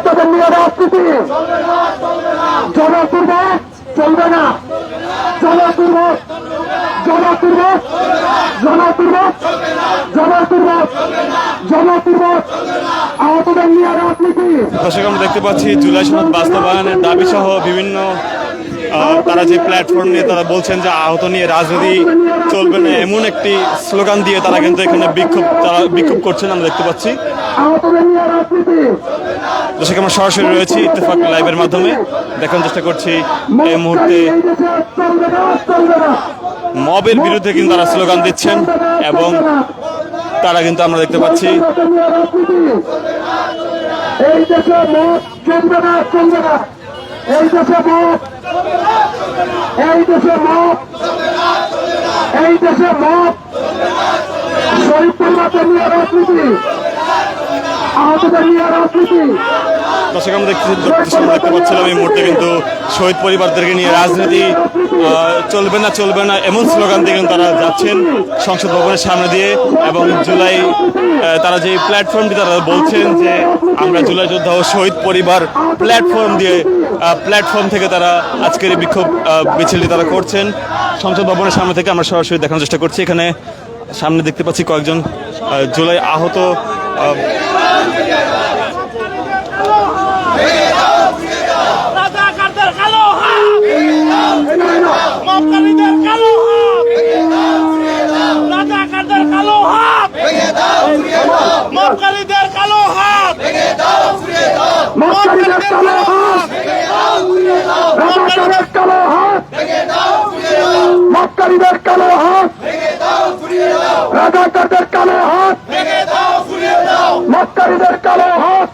আহতদের নিয়ে রাজনীতি জনপূর্বক চলবে না, জনপূর্বক জনপূর্বক জনপূর্বক জনপূর্বক জনপূর্বক আহতদের নিয়ে রাজনীতি। দর্শক, আমরা দেখতে পাচ্ছি জুলাই সনদ বাস্তবায়নের দাবি সহ বিভিন্ন তারা যে প্ল্যাটফর্ম নিয়ে তারা বলছেন যে আহত নিয়ে রাজনীতি চলবে না, এমন একটি স্লোগান দিয়ে তারা কিন্তু এখানে বিক্ষোভ করছেন আমরা দেখতে পাচ্ছি। দর্শক, আমরা সরাসরি রয়েছি ইত্তেফাক লাইভের মাধ্যমে দেখানোর চেষ্টা করছি এই মুহূর্তে মবের বিরুদ্ধে কিন্তু তারা স্লোগান দিচ্ছেন এবং তারা কিন্তু আমরা দেখতে পাচ্ছি এই দেশে মদ চলবে না, চলবে না, এই দেশে মদ, এই দেশে মদ, এই দেশে মদ, শহীদ পরিবারদের নিয়ে রাজনীতি, আহতদের নিয়ে রাজনীতি। দর্শক, আমরা দেখতে পাচ্ছিলাম এই মুহূর্তে কিন্তু শহীদ পরিবারদেরকে নিয়ে রাজনীতি চলবে না, চলবে না এমন স্লোগান দিয়ে কিন্তু তারা যাচ্ছেন সংসদ ভবনের সামনে দিয়ে। এবং জুলাই তারা যে প্ল্যাটফর্মটি তারা বলছেন যে আমরা জুলাই যোদ্ধা ও শহীদ পরিবার প্ল্যাটফর্ম থেকে তারা আজকের এই বিক্ষোভ মিছিলটি তারা করছেন সংসদ ভবনের সামনে থেকে। আমরা সরাসরি দেখানোর চেষ্টা করছি। এখানে সামনে দেখতে পাচ্ছি কয়েকজন জুলাই আহত মক্কারীদের কালো হাত, রাজাকারদের কালো হাত, মক্কারীদের কালো হাত,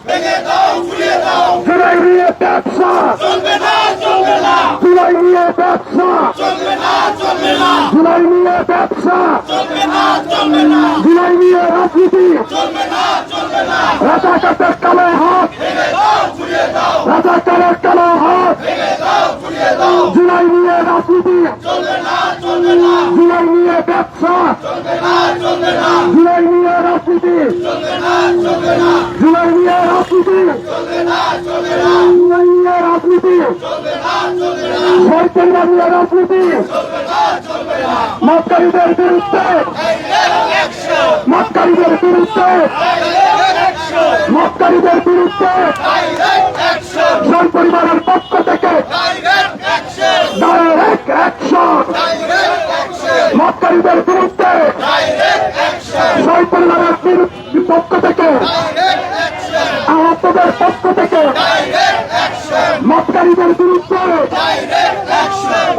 জুলাই নিয়ে ব্যবসা, জুলাই নিয়ে ব্যবসা, জুলাই নিয়ে ব্যবসা, জুলাই নিয়ে রাজনীতি, রাজাকারদের কালো হাত, রাজাকারের কালো হাত, জুলাই নিয়ে রাজনীতি, জুলাই নিয়ে ব্যবসা, জুলাই নিয়ে রাজনীতি, জুলাই নিয়ে রাজনীতি, জুলাই নিয়ে রাজনীতি, সরকার নিয়ে রাজনীতি, মক্কারীদের বিরুদ্ধে, মক্কারীদের বিরুদ্ধে, মক্কারীদের বিরুদ্ধে শহীদ পরিবারের পক্ষ থেকে ডাইরেক্ট অ্যাকশন, মক্কারীদের বিরুদ্ধে শহীদ পরিবারের পক্ষ থেকে, আহতদের পক্ষ থেকে মক্কারীদের বিরুদ্ধে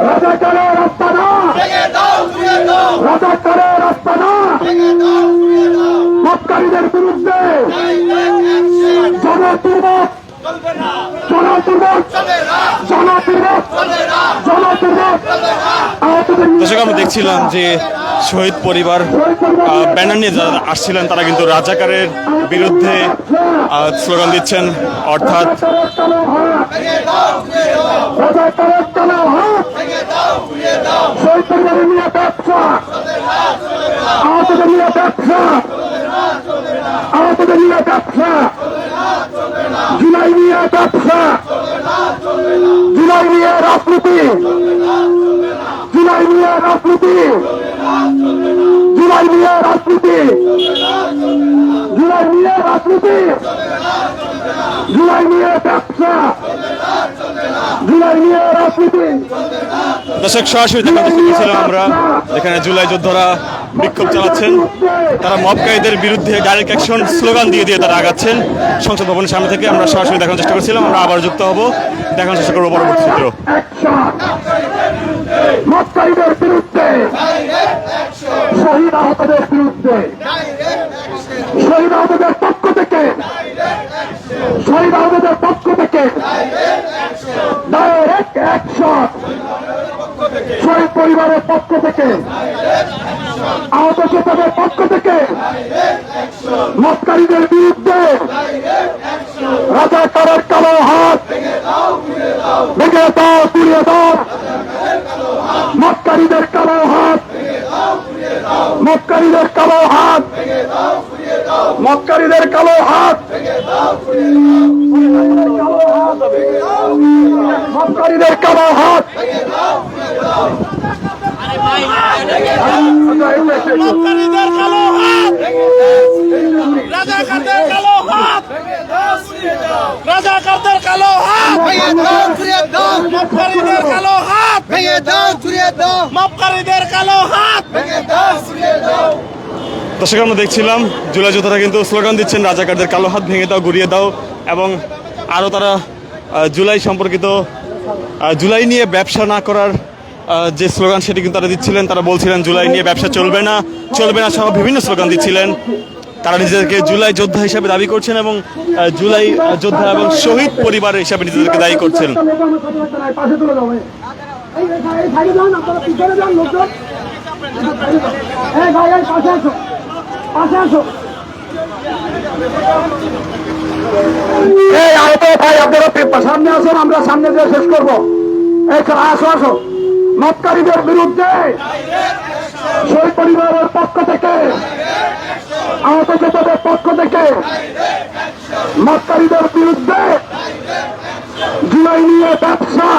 রাজাকারের রাস্তা না, রাজাকারের রাস্তা না, মক্কারীদের বিরুদ্ধে জনপূর্বক জনপূর্বক জনপূর্বক জনপূর্বক। দর্শক, আমরা দেখছিলাম যে শহীদ পরিবার ব্যানার নিয়ে যারা আসছিলেন তারা কিন্তু রাজাকারের বিরুদ্ধে স্লোগান দিচ্ছেন, অর্থাৎ জুলাই নিয়ে ব্যবসা, জুলাই নিয়ে রাজনীতি, জুলাই নিয়ে রাজনীতি, জুলাই নিয়ে রাজনীতি, জুলাই নিয়ে রাজনীতি, জুলাই নিয়ে ব্যবসা, জুলাই নিয়ে রাজনীতি। দর্শক, সরাসরি দেখাতে পেরেছিলাম আমরা এখানে জুলাই যোদ্ধারা বিক্ষোভ চালাচ্ছেন। তারা মবকারীদের বিরুদ্ধে ডাইরেক্ট অ্যাকশন স্লোগান দিয়ে তারা আগাচ্ছেন সংসদ ভবনের সামনে থেকে। আমরা সরাসরি দেখানোর চেষ্টা করছিলাম। আমরা আবার যুক্ত হব, দেখানোর চেষ্টা করবো পরবর্তী চিত্র। মবকারীদের বিরুদ্ধে, শহীদ আহতদের বিরুদ্ধে, শহীদ আহতদের পক্ষ থেকে, শহীদ আহতদের পক্ষ থেকে ডাইরেক্ট অ্যাকশন, শহীদ পরিবারের পক্ষ থেকে, আহত যোদ্ধাদের পক্ষ থেকে মক্কারীদের বিরুদ্ধে রাজাকারের কালো হাত ভেঙে দাও, পুড়িয়ে দাও, মক্কারীদের কালো হাত, মক্কারীদের কালো হাত, মক্কারীদের কালো হাত। মক্কারীদের কালো হাত মক্কারীদের কালো হাত, রাজাকারদের কালো হাত, রাজাকারদের কালো হাত, মক্কারীদের কালো হাত, মক্কারীদের কালো হাত। দর্শক আমরা দেখছিলাম জুলাই যোদ্ধারা কিন্তু স্লোগান দিচ্ছেন রাজাকারদের কালো হাত ভেঙে দাও, গুড়িয়ে দাও, এবং আরও তারা জুলাই সম্পর্কিত জুলাই নিয়ে ব্যবসা না করার যে স্লোগান সেটি কিন্তু তারা দিচ্ছিলেন। তারা বলছিলেন জুলাই নিয়ে ব্যবসা চলবে না, চলবে না সহ বিভিন্ন স্লোগান দিচ্ছিলেন। তারা নিজেদেরকে জুলাই যোদ্ধা হিসাবে দাবি করছেন এবং জুলাই যোদ্ধা এবং শহীদ পরিবার হিসাবে নিজেদেরকে দায়ী করছেন। ভাই আপনারা সামনে আসুন, আমরা সামনে দিয়ে শেষ করবো। এই আসো আসো, মক্কারীদের বিরুদ্ধে শহীদ পরিবারের পক্ষ থেকে, আহত যোদ্ধাদের পক্ষ থেকে মক্কারীদের বিরুদ্ধে জুলাই নিয়ে ব্যবসা,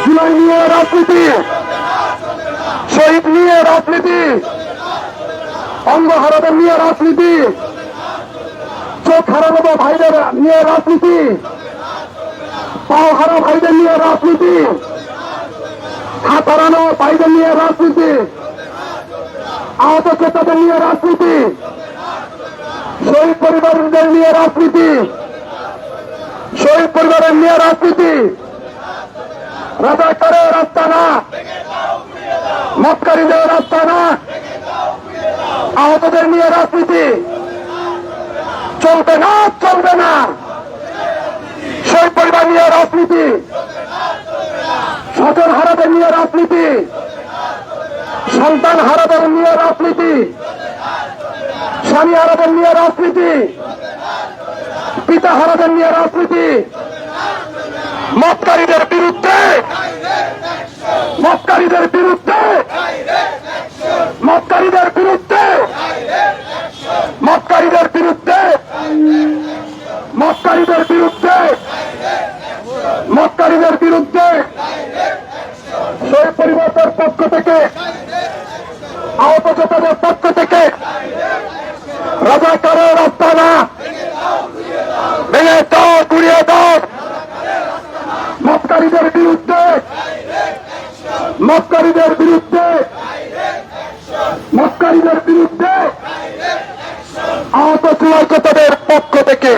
জুলাই নিয়ে রাজনীতি, শহীদ নিয়ে রাজনীতি, অঙ্গ হারাদের নিয়ে রাজনীতি, চোখ হারানো ভাইদের নিয়ে রাজনীতি, পাও হারা ভাইদের নিয়ে রাজনীতি, হাত হারানো ভাইদের নিয়ে রাজনীতি, আহত চেতাদের নিয়ে রাজনীতি, শহীদ পরিবারদের নিয়ে রাজনীতি, শহীদ পরিবারের নিয়ে রাজনীতি, রাজাকারের রাস্তা না, মক্কারীদের রাস্তা না, আহতদের নিয়ে রাজনীতি চলবে না, চলবে না। শহীদ পরিবার নিয়ে রাজনীতি, স্বজন হারাদের নিয়ে রাজনীতি, সন্তান হারাদের নিয়ে রাজনীতি, স্বামী হারাদের নিয়ে রাজনীতি, পিতা হারাদের নিয়ে রাজনীতি, মক্কারীদের বিরুদ্ধে, মক্কারীদের বিরুদ্ধে, মক্কারীদের বিরুদ্ধে, মক্কারীদের বিরুদ্ধে, মক্কারীদের বিরুদ্ধে, মক্কারীদের বিরুদ্ধে শহীদ পরিবারের পক্ষ থেকে, আহত যোদ্ধাদের পক্ষ থেকে রাজাকারের রাস্তা না, ভেঙে দাও, গুড়িয়ে দাও। মক্কারীদের বিরুদ্ধে, মক্কারীদের বিরুদ্ধে, মক্কারীদের বিরুদ্ধে আহত জুলাই যোদ্ধাদের পক্ষ থেকে